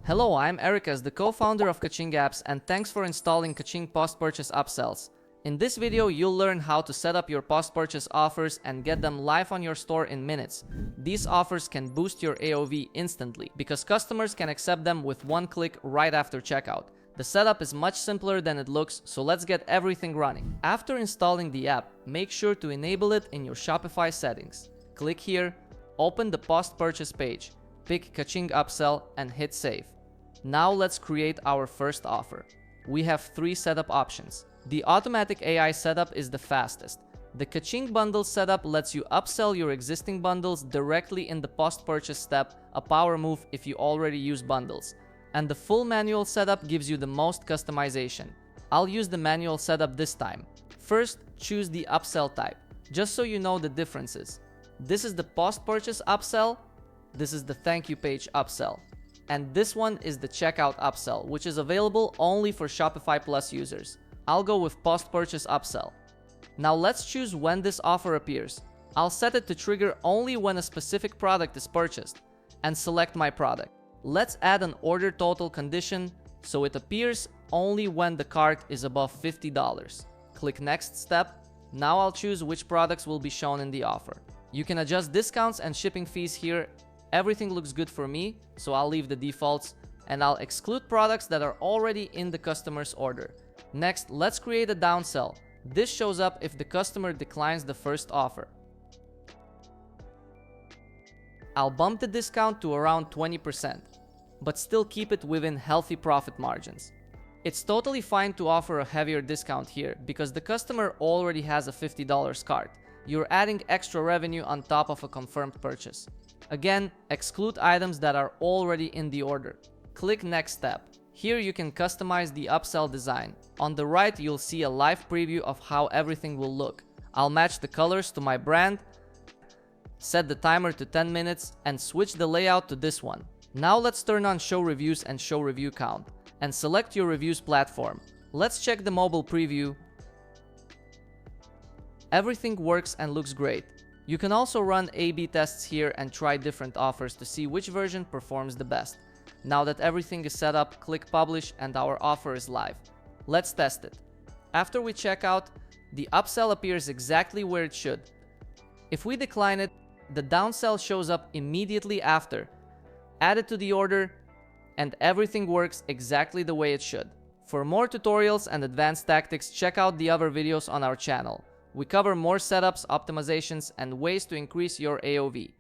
Hello, I'm Eric, the co-founder of Kaching Apps, and thanks for installing Kaching Post-Purchase Upsells. In this video, you'll learn how to set up your post-purchase offers and get them live on your store in minutes. These offers can boost your AOV instantly because customers can accept them with one click right after checkout. The setup is much simpler than it looks, so let's get everything running. After installing the app, make sure to enable it in your Shopify settings. Click here, open the post-purchase page, pick Kaching Upsell and hit save. Now let's create our first offer. We have 3 setup options. The automatic AI setup is the fastest. The Kaching bundle setup lets you upsell your existing bundles directly in the post-purchase step, a power move if you already use bundles. And the full manual setup gives you the most customization. I'll use the manual setup this time. First, choose the upsell type, just so you know the differences. This is the post-purchase upsell, this is the thank you page upsell, and this one is the checkout upsell, which is available only for Shopify Plus users. I'll go with post-purchase upsell. Now let's choose when this offer appears. I'll set it to trigger only when a specific product is purchased, and select my product. Let's add an order total condition so it appears only when the cart is above $50. Click next step. Now I'll choose which products will be shown in the offer. You can adjust discounts and shipping fees here. Everything looks good for me, so I'll leave the defaults, and I'll exclude products that are already in the customer's order. Next, let's create a downsell. This shows up if the customer declines the first offer. I'll bump the discount to around 20%, but still keep it within healthy profit margins. It's totally fine to offer a heavier discount here because the customer already has a $50 cart. You're adding extra revenue on top of a confirmed purchase. Again, exclude items that are already in the order. Click next step. Here you can customize the upsell design. On the right, you'll see a live preview of how everything will look. I'll match the colors to my brand, set the timer to 10 minutes, and switch the layout to this one. Now let's turn on show reviews and show review count, and select your reviews platform. Let's check the mobile preview. Everything works and looks great. You can also run A/B tests here and try different offers to see which version performs the best. Now that everything is set up, click publish and our offer is live. Let's test it. After we check out, the upsell appears exactly where it should. If we decline it, the downsell shows up immediately after. Add it to the order, and everything works exactly the way it should. For more tutorials and advanced tactics, check out the other videos on our channel. We cover more setups, optimizations, and ways to increase your AOV.